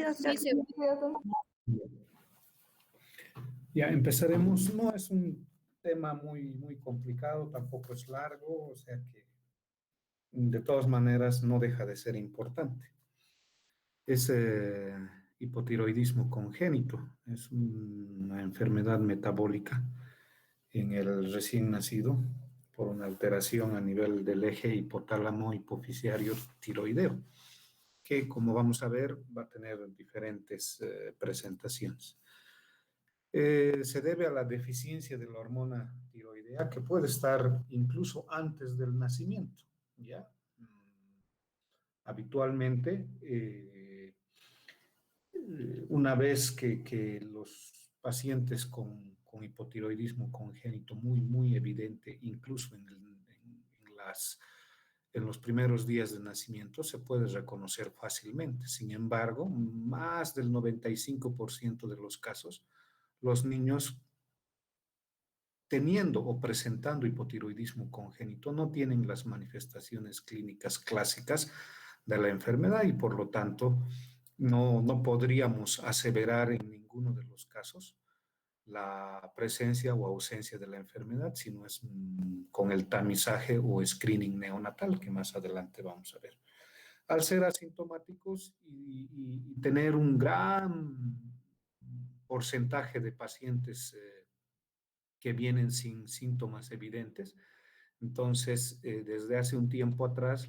doctor. Sí, ya empezaremos. No es un tema muy complicado, tampoco es largo, o sea que de todas maneras no deja de ser importante. Es hipotiroidismo congénito, es una enfermedad metabólica en el recién nacido por una alteración a nivel del eje hipotálamo hipoficiario tiroideo, que como vamos a ver va a tener diferentes presentaciones. Se debe a la deficiencia de la hormona tiroidea, que puede estar incluso antes del nacimiento, ¿ya? Habitualmente, una vez que los pacientes con hipotiroidismo congénito muy evidente, incluso en los primeros días de nacimiento, se puede reconocer fácilmente. Sin embargo, más del 95% de los casos, los niños teniendo o presentando hipotiroidismo congénito no tienen las manifestaciones clínicas clásicas de la enfermedad y por lo tanto no podríamos aseverar en ninguno de los casos la presencia o ausencia de la enfermedad, sino es con el tamizaje o screening neonatal que más adelante vamos a ver. Al ser asintomáticos y tener un gran porcentaje de pacientes que vienen sin síntomas evidentes. Entonces, desde hace un tiempo atrás,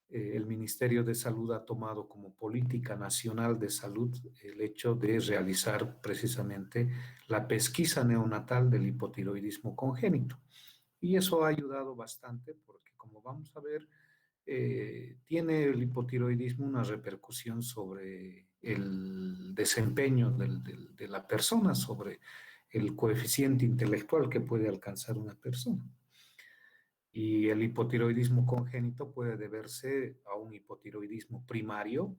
el Ministerio de Salud ha tomado como política nacional de salud el hecho de realizar precisamente la pesquisa neonatal del hipotiroidismo congénito. Y eso ha ayudado bastante porque, como vamos a ver, tiene el hipotiroidismo una repercusión sobre el desempeño de la persona, sobre el coeficiente intelectual que puede alcanzar una persona. Y el hipotiroidismo congénito puede deberse a un hipotiroidismo primario,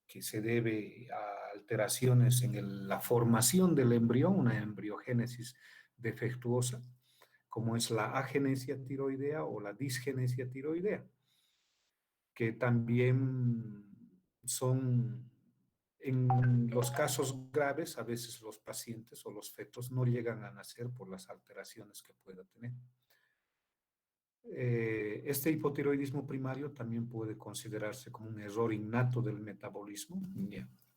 que se debe a alteraciones en la formación del embrión, una embriogénesis defectuosa, como es la agenesia tiroidea o la disgenesia tiroidea, que también son, en los casos graves, a veces los pacientes o los fetos no llegan a nacer por las alteraciones que pueda tener. Este hipotiroidismo primario también puede considerarse como un error innato del metabolismo,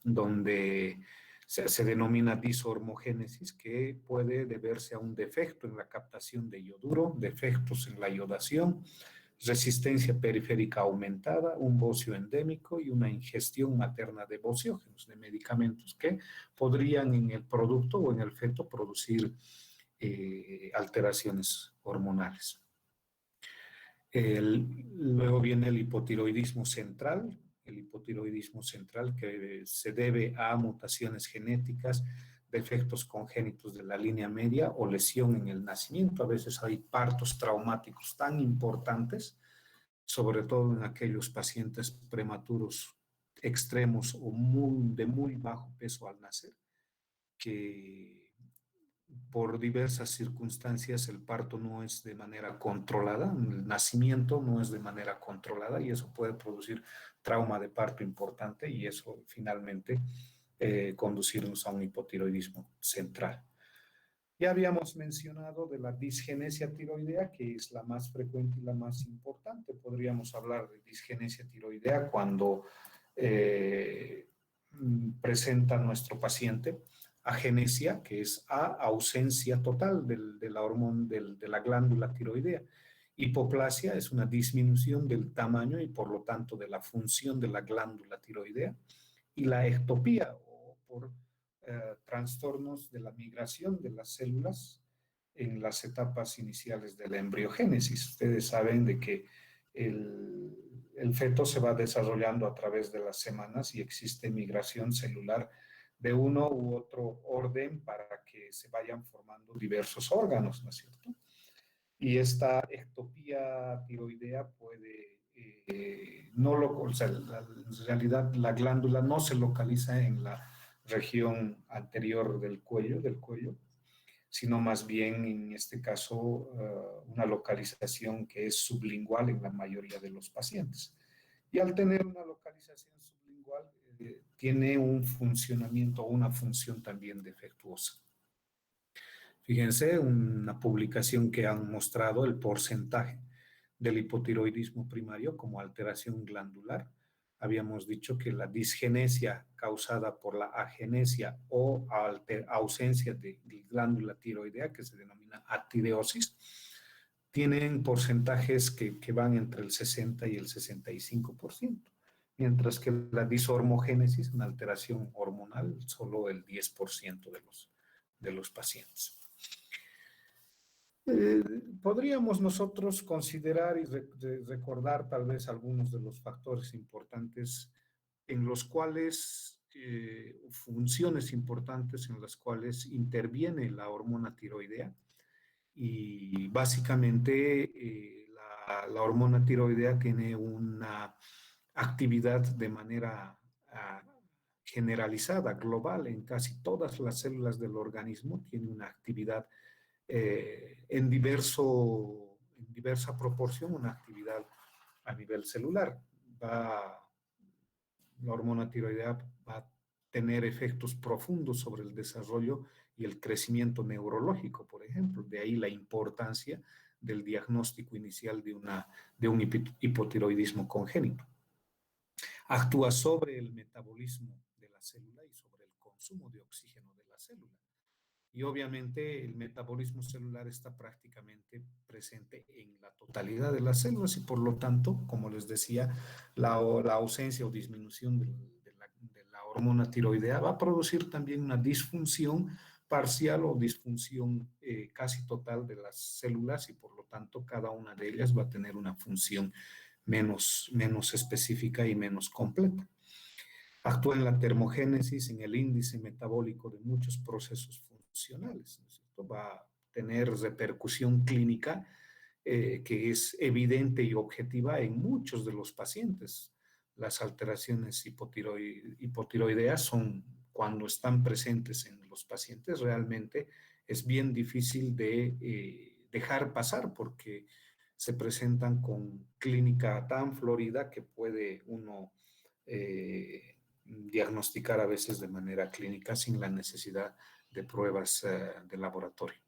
donde se denomina dishormogénesis, que puede deberse a un defecto en la captación de yoduro, defectos en la iodación, resistencia periférica aumentada, un bocio endémico y una ingestión materna de bociógenos, de medicamentos que podrían en el producto o en el feto producir alteraciones hormonales. Luego viene el hipotiroidismo central que se debe a mutaciones genéticas, defectos congénitos de la línea media o lesión en el nacimiento. A veces hay partos traumáticos tan importantes, sobre todo en aquellos pacientes prematuros extremos o de muy bajo peso al nacer, que por diversas circunstancias el parto no es de manera controlada, el nacimiento no es de manera controlada y eso puede producir trauma de parto importante y eso finalmente conducirnos a un hipotiroidismo central. Ya habíamos mencionado de la disgenesia tiroidea, que es la más frecuente y la más importante. Podríamos hablar de disgenesia tiroidea cuando presenta nuestro paciente agenesia, que es ausencia total de la hormona de la glándula tiroidea. Hipoplasia es una disminución del tamaño y por lo tanto de la función de la glándula tiroidea. Y la ectopía, o por trastornos de la migración de las células en las etapas iniciales de la embriogénesis. Ustedes saben de que el feto se va desarrollando a través de las semanas y existe migración celular de uno u otro orden para que se vayan formando diversos órganos, ¿no es cierto? Y esta ectopía tiroidea puede, o sea, en realidad la glándula no se localiza en la región anterior del cuello, sino más bien en este caso una localización que es sublingual en la mayoría de los pacientes. Y al tener una localización sublingual, tiene un funcionamiento o una función también defectuosa. Fíjense, una publicación que han mostrado el porcentaje del hipotiroidismo primario como alteración glandular. Habíamos dicho que la disgenesia causada por la agenesia o ausencia de glándula tiroidea, que se denomina atideosis, tienen porcentajes que van entre el 60 y el 65%, mientras que la dishormogénesis, una alteración hormonal, solo el 10% de los pacientes. Podríamos nosotros considerar y recordar tal vez algunos de los factores importantes en los cuales, funciones importantes en las cuales interviene la hormona tiroidea. Y básicamente la hormona tiroidea tiene una actividad de manera generalizada, global, en casi todas las células del organismo, tiene una actividad en diversa proporción, una actividad a nivel celular. La hormona tiroidea va a tener efectos profundos sobre el desarrollo y el crecimiento neurológico, por ejemplo. De ahí la importancia del diagnóstico inicial de un hipotiroidismo congénito. Actúa sobre el metabolismo de la célula y sobre el consumo de oxígeno de la célula. Y obviamente el metabolismo celular está prácticamente presente en la totalidad de las células y por lo tanto, como les decía, la ausencia o disminución de la hormona tiroidea va a producir también una disfunción parcial o disfunción casi total de las células y por lo tanto cada una de ellas va a tener una función menos específica y menos completa. Actúa en la termogénesis, en el índice metabólico de muchos procesos funcionales, ¿no es cierto? Va a tener repercusión clínica que es evidente y objetiva en muchos de los pacientes. Las alteraciones hipotiroideas son, cuando están presentes en los pacientes, realmente es bien difícil de dejar pasar porque se presentan con clínica tan florida que puede uno diagnosticar a veces de manera clínica sin la necesidad de pruebas de laboratorio.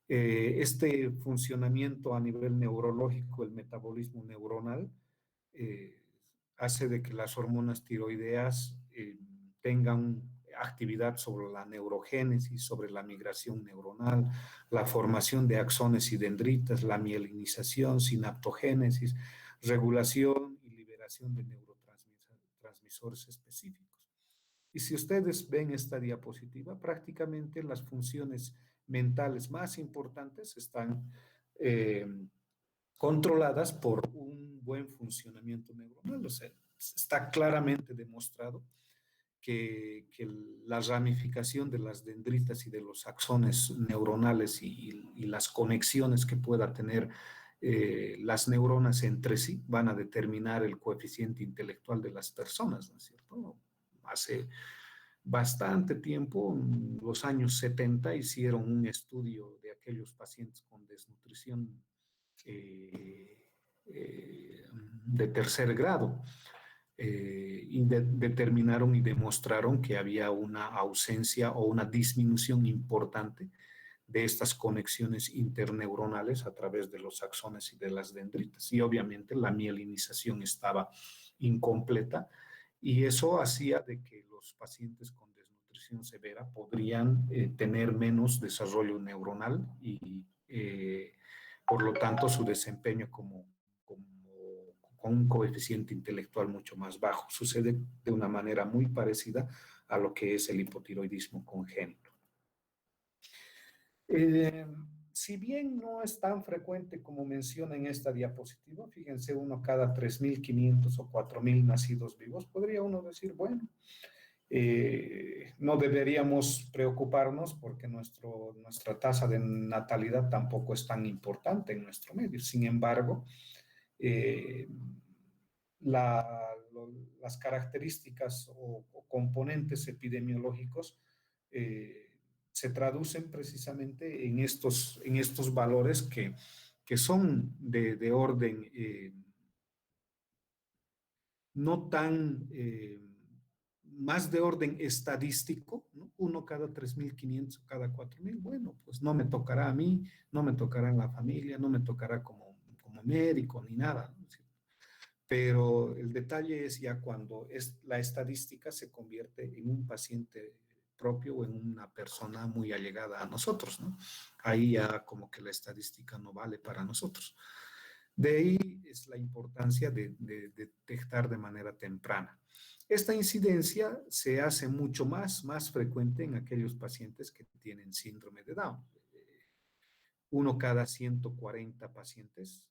Este funcionamiento a nivel neurológico, el metabolismo neuronal, hace de que las hormonas tiroideas tengan actividad sobre la neurogénesis, sobre la migración neuronal, la formación de axones y dendritas, la mielinización, sinaptogénesis, regulación y liberación de neurotransmisores específicos. Y si ustedes ven esta diapositiva, prácticamente las funciones mentales más importantes están controladas por un buen funcionamiento neuronal. O sea, está claramente demostrado que la ramificación de las dendritas y de los axones neuronales y las conexiones que pueda tener las neuronas entre sí van a determinar el coeficiente intelectual de las personas, ¿no es cierto? Hace bastante tiempo, en los años 70, hicieron un estudio de aquellos pacientes con desnutrición de tercer grado y determinaron y demostraron que había una ausencia o una disminución importante de estas conexiones interneuronales a través de los axones y de las dendritas. Y obviamente la mielinización estaba incompleta y eso hacía de que los pacientes con desnutrición severa podrían tener menos desarrollo neuronal y por lo tanto su desempeño con un coeficiente intelectual mucho más bajo. Sucede de una manera muy parecida a lo que es el hipotiroidismo congénito. Si bien no es tan frecuente como menciona en esta diapositiva, fíjense, uno cada 3.500 o 4.000 nacidos vivos, podría uno decir, bueno, no deberíamos preocuparnos porque nuestra tasa de natalidad tampoco es tan importante en nuestro medio. Sin embargo, las características o componentes epidemiológicos se traducen precisamente en estos valores que son de orden no más de orden estadístico, ¿no? Uno cada 3.500, cada 4.000, bueno, pues no me tocará a mí, no me tocará en la familia, no me tocará como médico ni nada, ¿no? Pero el detalle es ya cuando la estadística se convierte en un paciente propio o en una persona muy allegada a nosotros, ¿no? Ahí ya como que la estadística no vale para nosotros. De ahí es la importancia de detectar de manera temprana. Esta incidencia se hace mucho más frecuente en aquellos pacientes que tienen síndrome de Down. Uno cada 140 pacientes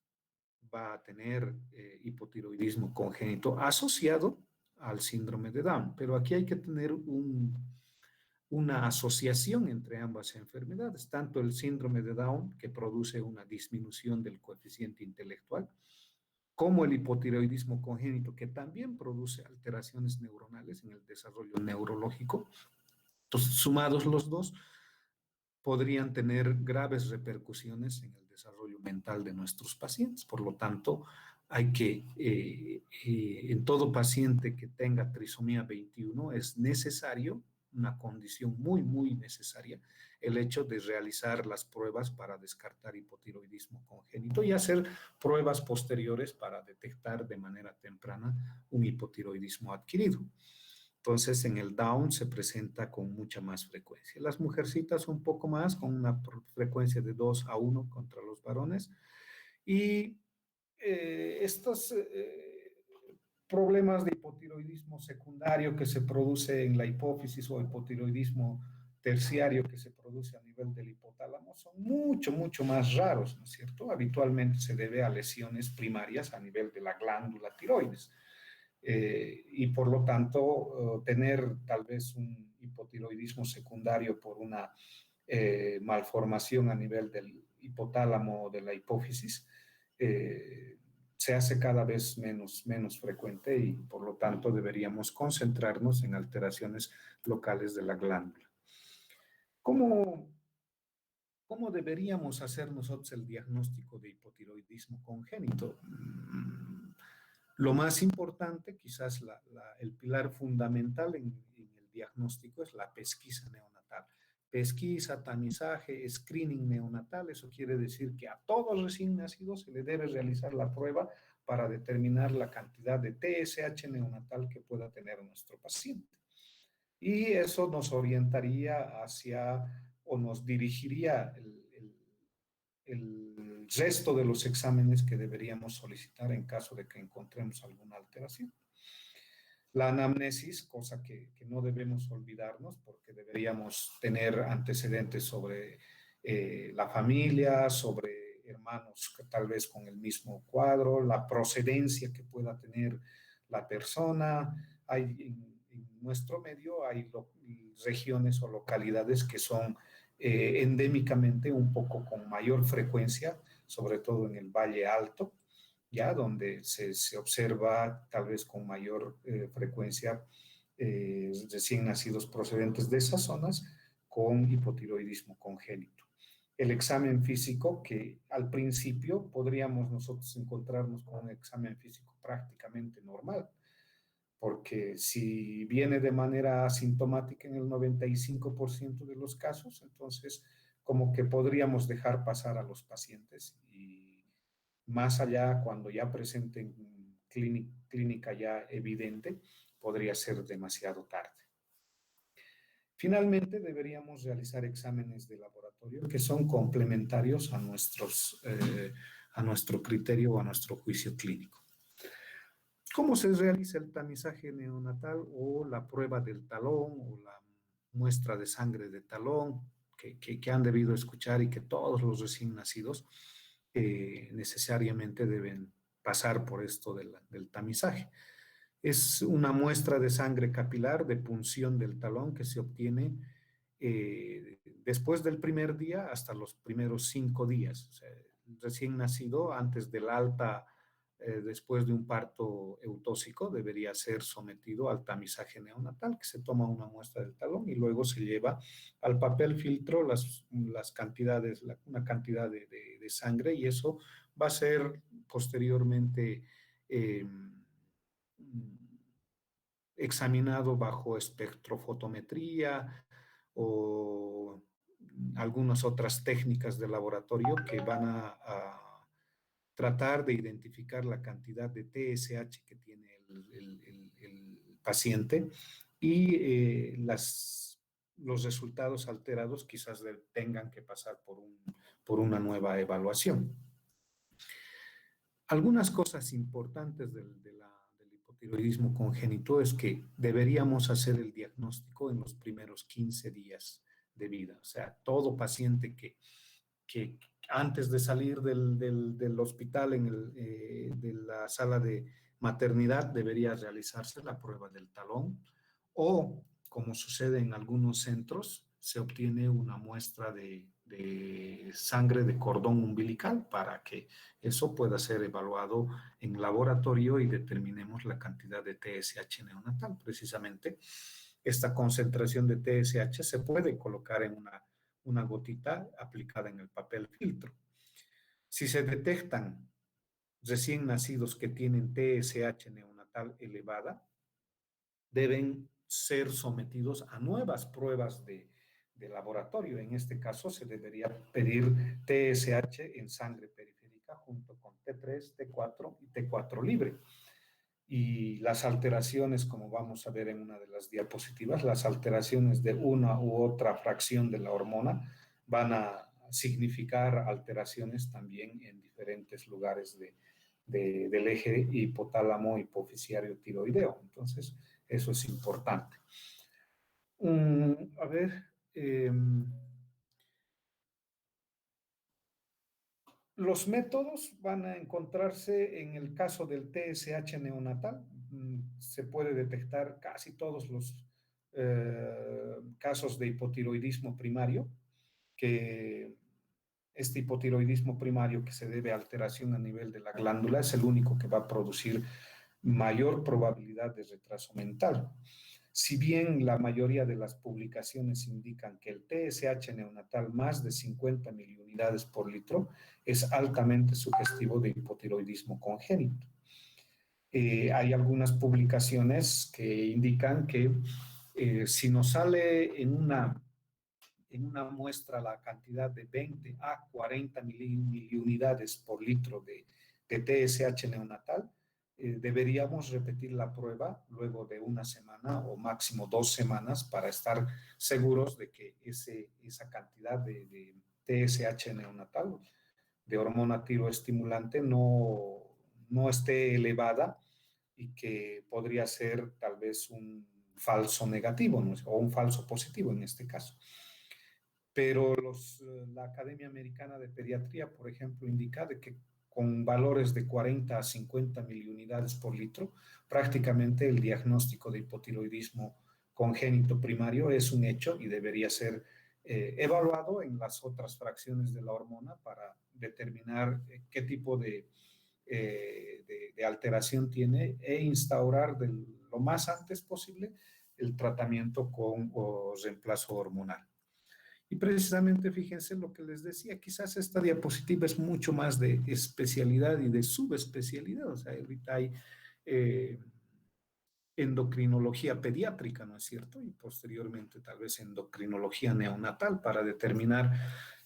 va a tener hipotiroidismo congénito asociado al síndrome de Down, pero aquí hay que tener una asociación entre ambas enfermedades, tanto el síndrome de Down, que produce una disminución del coeficiente intelectual, como el hipotiroidismo congénito, que también produce alteraciones neuronales en el desarrollo neurológico. Entonces, sumados los dos, podrían tener graves repercusiones en el desarrollo mental de nuestros pacientes. Por lo tanto, hay que, en todo paciente que tenga trisomía 21, es necesario, una condición muy necesaria, el hecho de realizar las pruebas para descartar hipotiroidismo congénito y hacer pruebas posteriores para detectar de manera temprana un hipotiroidismo adquirido. Entonces, en el Down se presenta con mucha más frecuencia. Las mujercitas un poco más, con una frecuencia de 2 a 1 contra los varones. Y estos problemas de hipotiroidismo secundario que se produce en la hipófisis o hipotiroidismo terciario que se produce a nivel del hipotálamo son mucho más raros, ¿no es cierto? Habitualmente se debe a lesiones primarias a nivel de la glándula tiroides. Y por lo tanto tener tal vez un hipotiroidismo secundario por una malformación a nivel del hipotálamo o de la hipófisis se hace cada vez menos frecuente y por lo tanto deberíamos concentrarnos en alteraciones locales de la glándula. ¿Cómo, cómo deberíamos hacer nosotros el diagnóstico de hipotiroidismo congénito? Lo más importante, quizás el pilar fundamental en el diagnóstico es la pesquisa neonatal. Pesquisa, tamizaje, screening neonatal, eso quiere decir que a todos recién nacidos se le debe realizar la prueba para determinar la cantidad de TSH neonatal que pueda tener nuestro paciente. Y eso nos orientaría hacia o nos dirigiría el resto de los exámenes que deberíamos solicitar en caso de que encontremos alguna alteración. La anamnesis, cosa que no debemos olvidarnos porque deberíamos tener antecedentes sobre la familia, sobre hermanos que tal vez con el mismo cuadro, la procedencia que pueda tener la persona. En nuestro medio hay regiones o localidades que son endémicamente un poco con mayor frecuencia, sobre todo en el Valle Alto, ya donde se observa tal vez con mayor frecuencia recién nacidos procedentes de esas zonas con hipotiroidismo congénito. El examen físico, que al principio podríamos nosotros encontrarnos con un examen físico prácticamente normal, porque si viene de manera asintomática en el 95% de los casos, entonces como que podríamos dejar pasar a los pacientes y más allá cuando ya presenten clínica ya evidente, podría ser demasiado tarde. Finalmente, deberíamos realizar exámenes de laboratorio que son complementarios a nuestro criterio o a nuestro juicio clínico. ¿Cómo se realiza el tamizaje neonatal o la prueba del talón o la muestra de sangre de talón que han debido escuchar y que todos los recién nacidos necesariamente deben pasar por esto del tamizaje? Es una muestra de sangre capilar de punción del talón que se obtiene después del primer día hasta los primeros 5 días. O sea, recién nacido, antes del alta, después de un parto eutóxico, debería ser sometido al tamizaje neonatal, que se toma una muestra del talón y luego se lleva al papel filtro las cantidades, una cantidad de sangre y eso va a ser posteriormente examinado bajo espectrofotometría o algunas otras técnicas de laboratorio que van a tratar de identificar la cantidad de TSH que tiene el paciente y los resultados alterados quizás tengan que pasar por una nueva evaluación. Algunas cosas importantes del hipotiroidismo congénito es que deberíamos hacer el diagnóstico en los primeros 15 días de vida. O sea, todo paciente que antes de salir del hospital, de la sala de maternidad, debería realizarse la prueba del talón o, como sucede en algunos centros, se obtiene una muestra de sangre de cordón umbilical para que eso pueda ser evaluado en laboratorio y determinemos la cantidad de TSH neonatal. Precisamente, esta concentración de TSH se puede colocar en una gotita aplicada en el papel filtro. Si se detectan recién nacidos que tienen TSH neonatal elevada, deben ser sometidos a nuevas pruebas de laboratorio. En este caso, se debería pedir TSH en sangre periférica junto con T3, T4 y T4 libre. Y las alteraciones, como vamos a ver en una de las diapositivas, las alteraciones de una u otra fracción de la hormona van a significar alteraciones también en diferentes lugares del eje hipotálamo hipoficiario tiroideo. Entonces, eso es importante. A ver, los métodos van a encontrarse en el caso del TSH neonatal. Se puede detectar casi todos los casos de hipotiroidismo primario, que este hipotiroidismo primario que se debe a alteración a nivel de la glándula es el único que va a producir mayor probabilidad de retraso mental. Si bien la mayoría de las publicaciones indican que el TSH neonatal más de 50 miliunidades por litro es altamente sugestivo de hipotiroidismo congénito. Hay algunas publicaciones que indican que si nos sale en una muestra la cantidad de 20 a 40 miliunidades por litro de TSH neonatal, deberíamos repetir la prueba luego de una semana o máximo 2 semanas para estar seguros de que esa cantidad de TSH neonatal, de hormona tiroestimulante, no esté elevada y que podría ser tal vez un falso negativo, ¿no? O un falso positivo en este caso. Pero la Academia Americana de Pediatría, por ejemplo, indica de que con valores de 40 a 50 miliunidades por litro, prácticamente el diagnóstico de hipotiroidismo congénito primario es un hecho y debería ser evaluado en las otras fracciones de la hormona para determinar qué tipo de alteración tiene e instaurar lo más antes posible el tratamiento con reemplazo hormonal. Y precisamente, fíjense lo que les decía, quizás esta diapositiva es mucho más de especialidad y de subespecialidad. O sea, ahorita hay endocrinología pediátrica, ¿no es cierto? Y posteriormente tal vez endocrinología neonatal para determinar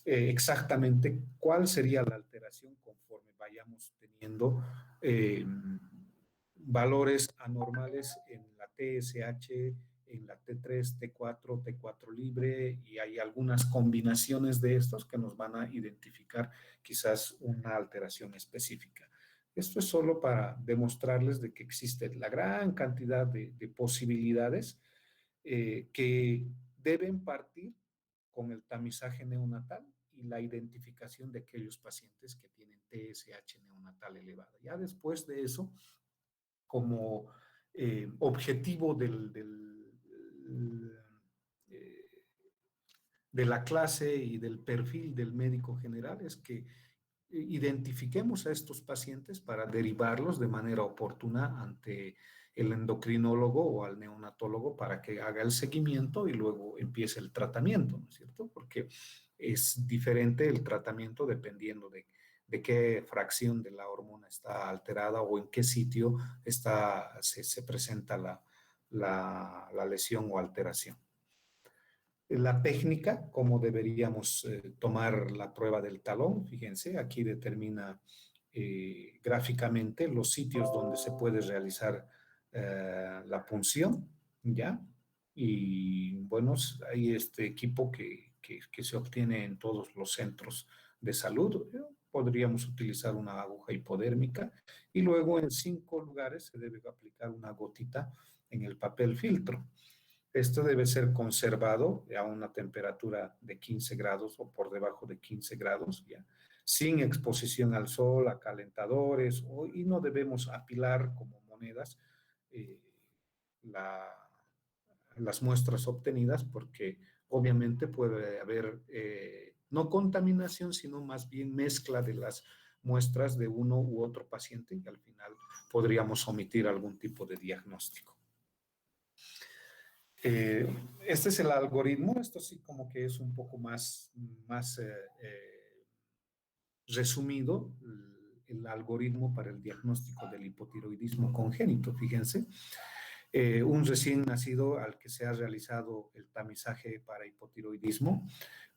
exactamente cuál sería la alteración conforme vayamos teniendo valores anormales en la TSH, en la T3, T4, T4 libre, y hay algunas combinaciones de estos que nos van a identificar quizás una alteración específica. Esto es solo para demostrarles de que existe la gran cantidad de posibilidades que deben partir con el tamizaje neonatal y la identificación de aquellos pacientes que tienen TSH neonatal elevada. Ya después de eso, como objetivo eh, de la clase y del perfil del médico general es que identifiquemos a estos pacientes para derivarlos de manera oportuna ante el endocrinólogo o al neonatólogo para que haga el seguimiento y luego empiece el tratamiento, ¿no es cierto? Porque es diferente el tratamiento dependiendo de qué fracción de la hormona está alterada o en qué sitio se presenta la lesión o alteración. La técnica, cómo deberíamos tomar la prueba del talón, fíjense, aquí determina gráficamente los sitios donde se puede realizar la punción, ¿ya? Y bueno, hay este equipo que se obtiene en todos los centros de salud. Podríamos utilizar una aguja hipodérmica y luego en 5 lugares se debe aplicar una gotita en el papel filtro. Esto debe ser conservado a una temperatura de 15 grados o por debajo de 15 grados, ¿ya? Sin exposición al sol, a calentadores, y no debemos apilar como monedas eh, la, las muestras obtenidas porque obviamente puede haber no contaminación, sino más bien mezcla de las muestras de uno u otro paciente y al final podríamos omitir algún tipo de diagnóstico. Este es el algoritmo, esto sí como que es un poco más resumido, el algoritmo para el diagnóstico del hipotiroidismo congénito, fíjense. Un recién nacido al que se ha realizado el tamizaje para hipotiroidismo,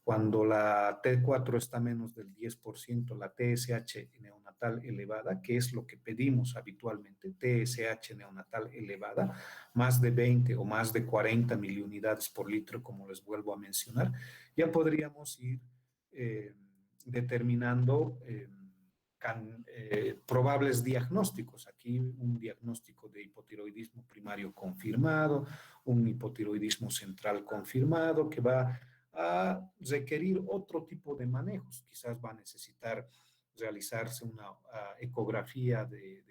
cuando la T4 está menos del 10%, la TSH neonatal elevada, que es lo que pedimos habitualmente, TSH neonatal elevada, más de 20 o más de 40 miliunidades por litro, como les vuelvo a mencionar, ya podríamos ir determinando probables diagnósticos. Aquí un diagnóstico de hipotiroidismo primario confirmado, un hipotiroidismo central confirmado que va a requerir otro tipo de manejos. Quizás va a necesitar realizarse una ecografía de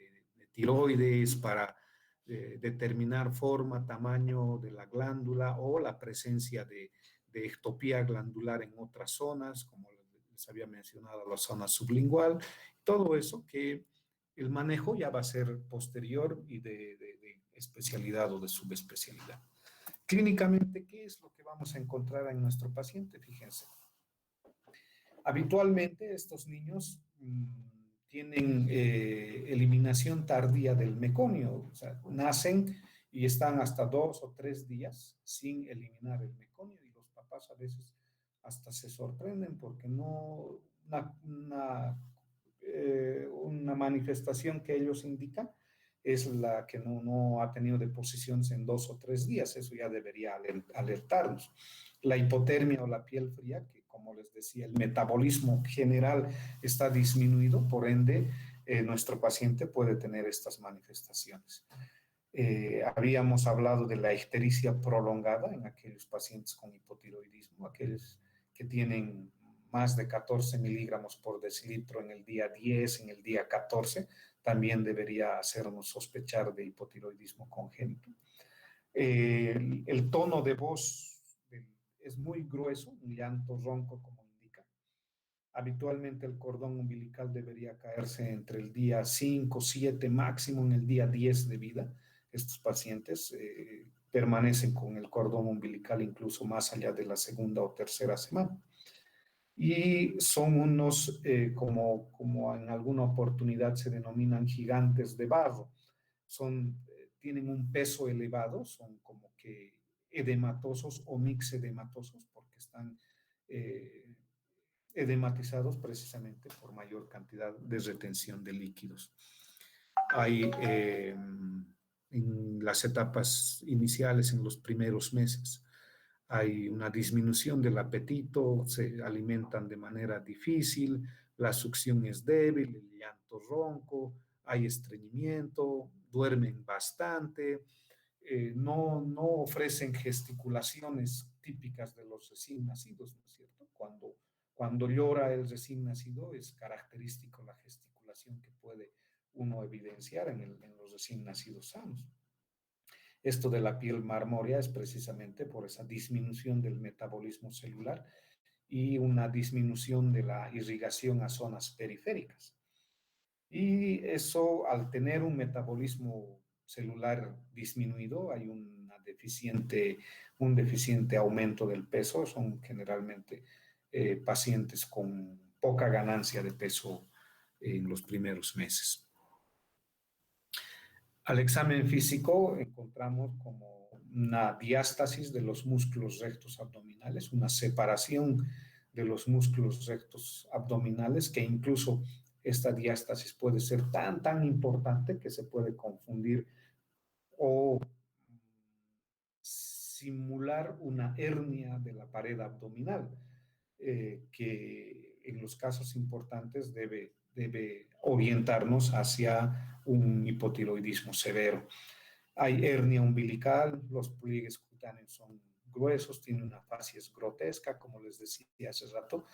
tiroides para determinar forma, tamaño de la glándula o la presencia de ectopía glandular en otras zonas, como les había mencionado, la zona sublingual, todo eso que el manejo ya va a ser posterior y de especialidad o de subespecialidad. Clínicamente, ¿qué es lo que vamos a encontrar en nuestro paciente? Fíjense. Habitualmente estos niños tienen eliminación tardía del meconio, o sea, nacen y están hasta 2 o 3 días sin eliminar el meconio y los papás a veces hasta se sorprenden porque no, una manifestación que ellos indican es la que no ha tenido deposiciones en 2 o 3 días. Eso ya debería alertarnos. La hipotermia o la piel fría, que como les decía, el metabolismo general está disminuido, por ende, nuestro paciente puede tener estas manifestaciones. Habíamos hablado de la ictericia prolongada en aquellos pacientes con hipotiroidismo, aquellos que tienen más de 14 miligramos por decilitro en el día 10, en el día 14, también debería hacernos sospechar de hipotiroidismo congénito. El tono de voz es muy grueso, un llanto ronco como indica. Habitualmente el cordón umbilical debería caerse entre el día 5, 7, máximo en el día 10 de vida. Estos pacientes permanecen con el cordón umbilical incluso más allá de la segunda o tercera semana. Y son unos, como en alguna oportunidad se denominan gigantes de barro. Tienen un peso elevado, son como que edematosos o mixedematosos porque están edematizados precisamente por mayor cantidad de retención de líquidos. Hay en las etapas iniciales, en los primeros meses, hay una disminución del apetito, se alimentan de manera difícil, la succión es débil, el llanto ronco, hay estreñimiento, duermen bastante, no ofrecen gesticulaciones típicas de los recién nacidos, ¿no es cierto? Cuando llora el recién nacido es característico la gesticulación que puede uno evidenciar en los recién nacidos sanos. Esto de la piel marmórea es precisamente por esa disminución del metabolismo celular y una disminución de la irrigación a zonas periféricas. Y eso, al tener un metabolismo celular disminuido, hay un deficiente aumento del peso. Son generalmente pacientes con poca ganancia de peso en los primeros meses. Al examen físico encontramos como una diástasis de los músculos rectos abdominales, una separación de los músculos rectos abdominales, que incluso esta diástasis puede ser tan importante que se puede confundir o simular una hernia de la pared abdominal, que en los casos importantes debe orientarnos hacia un hipotiroidismo severo. Hay hernia umbilical, los pliegues cutáneos son gruesos, tienen una facies grotesca, como les decía hace rato,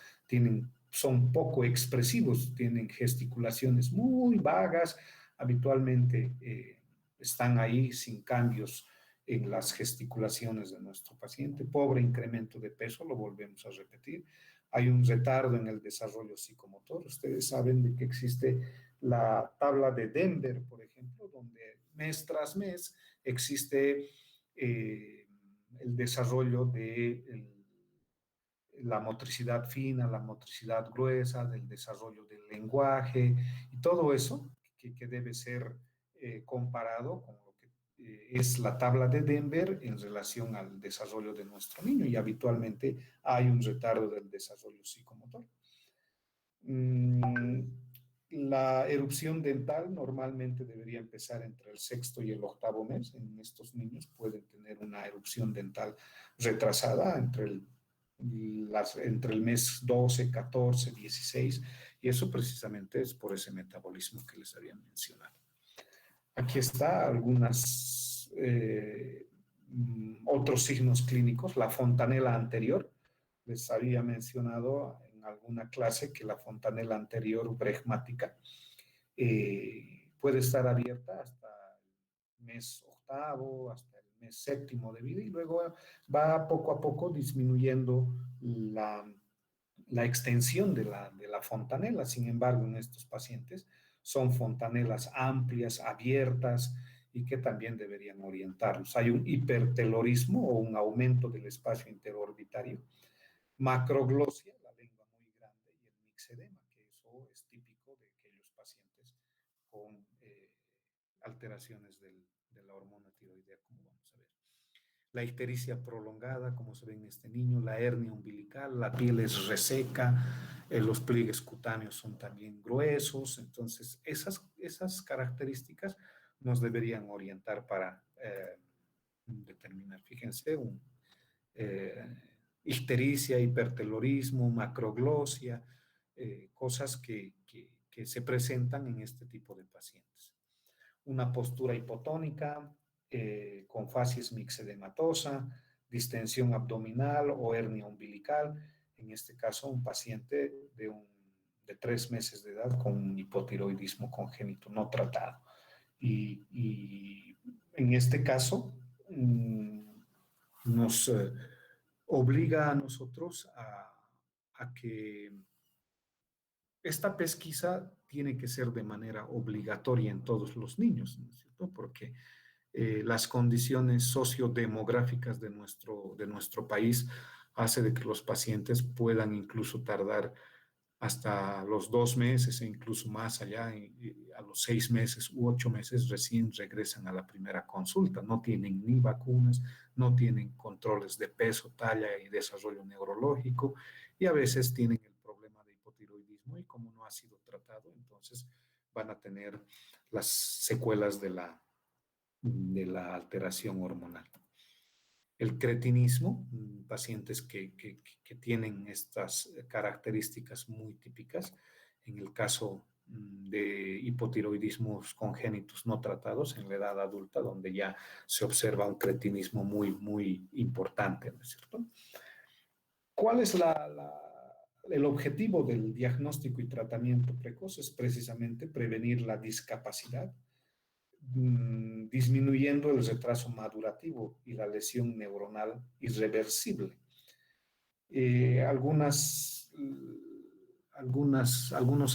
son poco expresivos, tienen gesticulaciones muy vagas, habitualmente están ahí sin cambios en las gesticulaciones de nuestro paciente. Pobre incremento de peso, lo volvemos a repetir. Hay un retardo en el desarrollo psicomotor. Ustedes saben de que existe la tabla de Denver, por ejemplo, donde mes tras mes existe el desarrollo de la motricidad fina, la motricidad gruesa, del desarrollo del lenguaje y todo eso que debe ser comparado con lo que es la tabla de Denver en relación al desarrollo de nuestro niño, y habitualmente hay un retardo del desarrollo psicomotor. La erupción dental normalmente debería empezar entre el sexto y el octavo mes. En estos niños pueden tener una erupción dental retrasada entre el mes 12, 14, 16, y eso precisamente es por ese metabolismo que les había mencionado. Aquí está algunos otros signos clínicos. La fontanela anterior, les había mencionado en alguna clase que la fontanela anterior bregmática puede estar abierta hasta el mes octavo, hasta el mes séptimo de vida, y luego va poco a poco disminuyendo la extensión de la fontanela. Sin embargo, en estos pacientes son fontanelas amplias, abiertas, y que también deberían orientarnos. Hay un hipertelorismo o un aumento del espacio interorbitario, macroglosia, la lengua muy grande, y el mixedema, que eso es típico de aquellos pacientes con alteraciones de la hormona tiroidea, como vamos a ver. La ictericia prolongada, como se ve en este niño, la hernia umbilical, la piel es reseca, los pliegues cutáneos son también gruesos. Entonces, esas características nos deberían orientar para determinar, fíjense, ictericia, hipertelorismo, macroglosia, cosas que se presentan en este tipo de pacientes. Una postura hipotónica, con facies mixedematosa, distensión abdominal o hernia umbilical, en este caso un paciente de 3 meses de edad con un hipotiroidismo congénito no tratado. Y en este caso nos obliga a nosotros a que esta pesquisa tiene que ser de manera obligatoria en todos los niños, ¿no es cierto? Porque las condiciones sociodemográficas de nuestro país hace de que los pacientes puedan incluso tardar hasta los 2 meses e incluso más allá, a los 6 meses u 8 meses recién regresan a la primera consulta. No tienen ni vacunas, no tienen controles de peso, talla y desarrollo neurológico, y a veces tienen el problema de hipotiroidismo, y como no ha sido tratado, entonces van a tener las secuelas de la alteración hormonal. El cretinismo, pacientes que tienen estas características muy típicas, en el caso de hipotiroidismos congénitos no tratados en la edad adulta, donde ya se observa un cretinismo muy importante, ¿no es cierto? ¿Cuál es el objetivo del diagnóstico y tratamiento precoz? Es precisamente prevenir la discapacidad, disminuyendo el retraso madurativo y la lesión neuronal irreversible. Algunos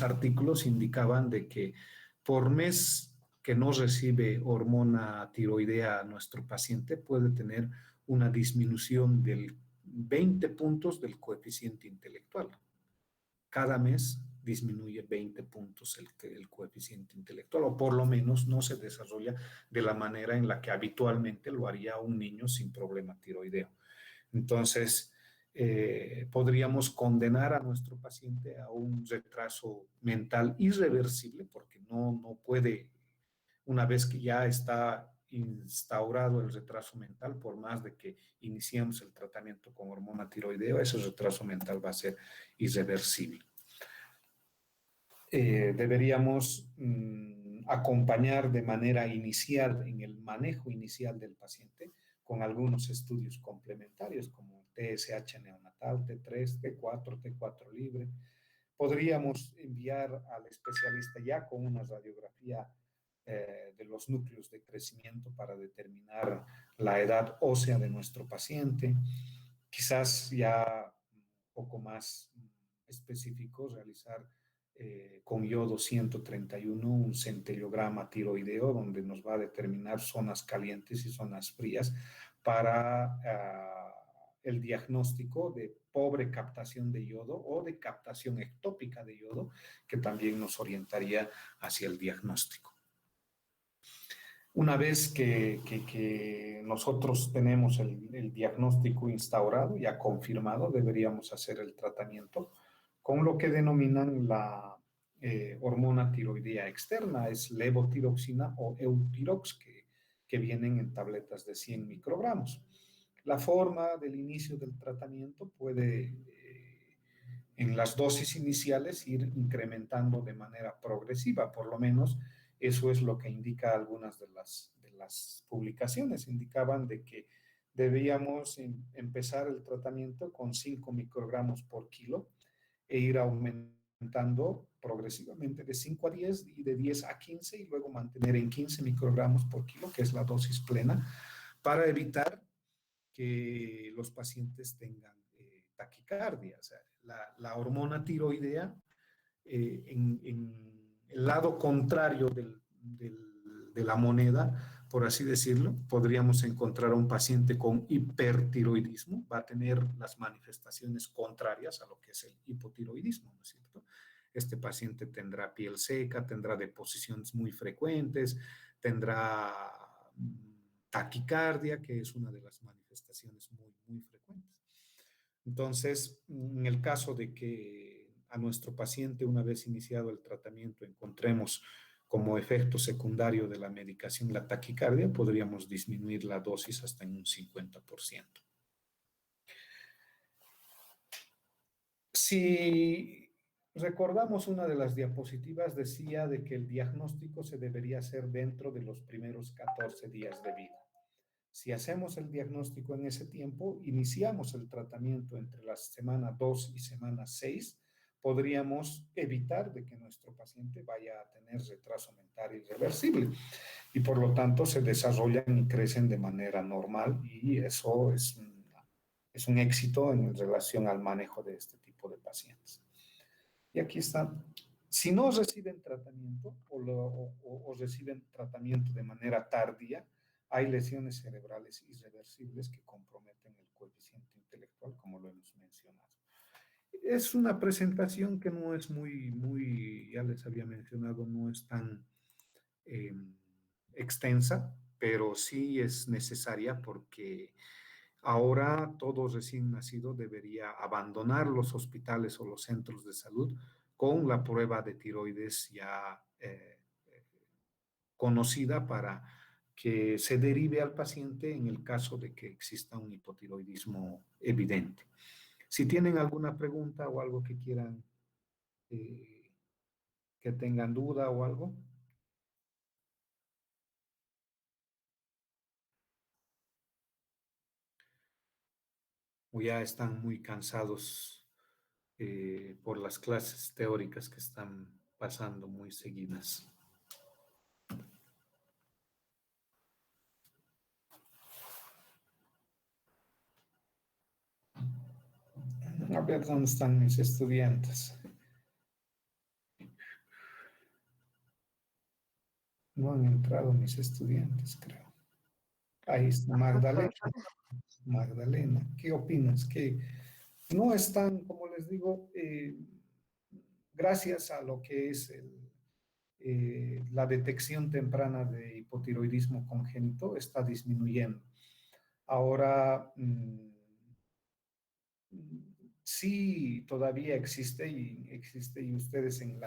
artículos indicaban de que por mes que no recibe hormona tiroidea nuestro paciente puede tener una disminución del 20 puntos del coeficiente intelectual. Cada mes disminuye 20 puntos el coeficiente intelectual, o por lo menos no se desarrolla de la manera en la que habitualmente lo haría un niño sin problema tiroideo. Entonces, podríamos condenar a nuestro paciente a un retraso mental irreversible, porque no puede, una vez que ya está instaurado el retraso mental, por más de que iniciemos el tratamiento con hormona tiroideo, ese retraso mental va a ser irreversible. Deberíamos acompañar de manera inicial, en el manejo inicial del paciente, con algunos estudios complementarios como TSH neonatal, T3, T4, T4 libre. Podríamos enviar al especialista ya con una radiografía de los núcleos de crecimiento para determinar la edad ósea de nuestro paciente. Quizás ya un poco más específico, realizar con yodo 131 un centellograma tiroideo donde nos va a determinar zonas calientes y zonas frías para el diagnóstico de pobre captación de yodo o de captación ectópica de yodo, que también nos orientaría hacia el diagnóstico. Una vez que nosotros tenemos el diagnóstico instaurado, ya confirmado, deberíamos hacer el tratamiento con lo que denominan la hormona tiroidea externa, es levotiroxina o Eutirox, que vienen en tabletas de 100 microgramos. La forma del inicio del tratamiento puede, en las dosis iniciales, ir incrementando de manera progresiva, por lo menos eso es lo que indica algunas de las publicaciones. Indicaban de que debíamos empezar el tratamiento con 5 microgramos por kilo e ir aumentando progresivamente de 5 a 10 y de 10 a 15 y luego mantener en 15 microgramos por kilo, que es la dosis plena, para evitar que los pacientes tengan taquicardia. O sea, la hormona tiroidea, en el lado contrario de la moneda, por así decirlo, podríamos encontrar a un paciente con hipertiroidismo, va a tener las manifestaciones contrarias a lo que es el hipotiroidismo, ¿no es cierto? Este paciente tendrá piel seca, tendrá deposiciones muy frecuentes, tendrá taquicardia, que es una de las manifestaciones muy frecuentes. Entonces, en el caso de que a nuestro paciente, una vez iniciado el tratamiento, encontremos como efecto secundario de la medicación la taquicardia, podríamos disminuir la dosis hasta en un 50%. Si recordamos, una de las diapositivas decía de que el diagnóstico se debería hacer dentro de los primeros 14 días de vida. Si hacemos el diagnóstico en ese tiempo, iniciamos el tratamiento entre la semana 2 y semana 6, podríamos evitar de que nuestro paciente vaya a tener retraso mental irreversible y por lo tanto se desarrollan y crecen de manera normal, y eso es un éxito en relación al manejo de este tipo de pacientes. Y aquí está. Si no reciben tratamiento o reciben tratamiento de manera tardía, hay lesiones cerebrales irreversibles que comprometen el coeficiente intelectual, como lo hemos mencionado. Es una presentación que no es ya les había mencionado, no es tan extensa, pero sí es necesaria porque ahora todo recién nacido debería abandonar los hospitales o los centros de salud con la prueba de tiroides ya conocida para que se derive al paciente en el caso de que exista un hipotiroidismo evidente. Si tienen alguna pregunta o algo que quieran, que tengan duda o algo. O ya están muy cansados por las clases teóricas que están pasando muy seguidas. A ver dónde están mis estudiantes. No han entrado mis estudiantes, creo. Ahí está Magdalena. Magdalena, ¿qué opinas? Que no están, como les digo, gracias a lo que es la detección temprana de hipotiroidismo congénito, está disminuyendo. Ahora, sí, todavía existe y ustedes en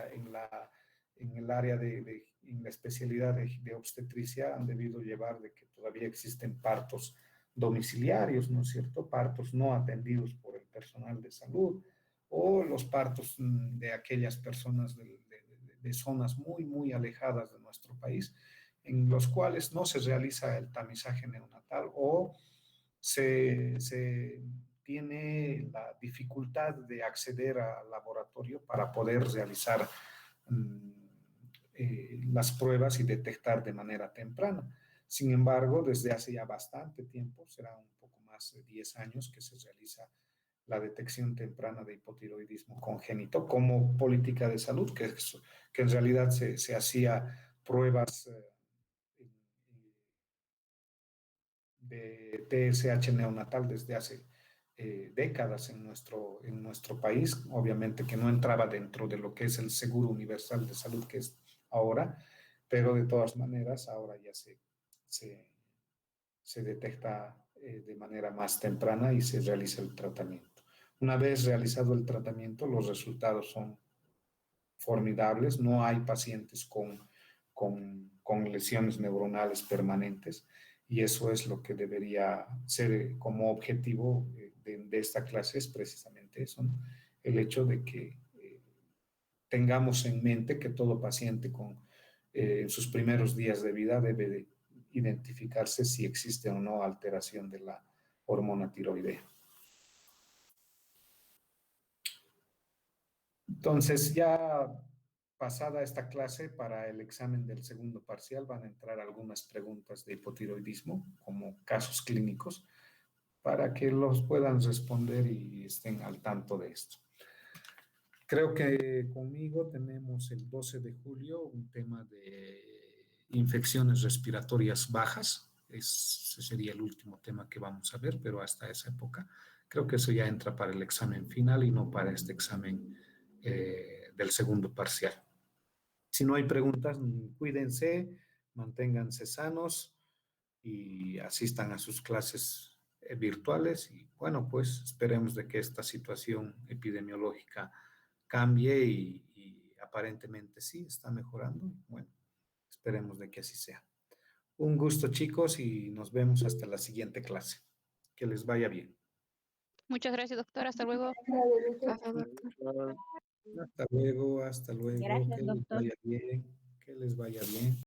el área en la especialidad de obstetricia han debido llevar de que todavía existen partos domiciliarios, ¿no es cierto? Partos no atendidos por el personal de salud o los partos de aquellas personas de zonas muy, muy alejadas de nuestro país, en los cuales no se realiza el tamizaje neonatal o se tiene la dificultad de acceder al laboratorio para poder realizar las pruebas y detectar de manera temprana. Sin embargo, desde hace ya bastante tiempo, será un poco más de 10 años que se realiza la detección temprana de hipotiroidismo congénito como política de salud, que en realidad se hacía pruebas de TSH neonatal desde hace décadas en nuestro país, obviamente que no entraba dentro de lo que es el Seguro Universal de Salud que es ahora, pero de todas maneras ahora ya se detecta de manera más temprana y se realiza el tratamiento. Una vez realizado el tratamiento, los resultados son formidables, no hay pacientes con lesiones neuronales permanentes y eso es lo que debería ser como objetivo de esta clase, es precisamente eso, ¿no? El hecho de que tengamos en mente que todo paciente en sus primeros días de vida debe de identificarse si existe o no alteración de la hormona tiroidea. Entonces, ya pasada esta clase, para el examen del segundo parcial van a entrar algunas preguntas de hipotiroidismo como casos clínicos para que los puedan responder y estén al tanto de esto. Creo que conmigo tenemos el 12 de julio un tema de infecciones respiratorias bajas. Ese sería el último tema que vamos a ver, pero hasta esa época creo que eso ya entra para el examen final y no para este examen del segundo parcial. Si no hay preguntas, cuídense, manténganse sanos y asistan a sus clases virtuales y bueno, pues esperemos de que esta situación epidemiológica cambie y aparentemente sí, está mejorando. Bueno, esperemos de que así sea. Un gusto, chicos, y nos vemos hasta la siguiente clase. Que les vaya bien. Muchas gracias, doctor. Hasta luego. Gracias, doctor. Hasta luego. Gracias, Que les doctor. vaya bien. Que les vaya bien.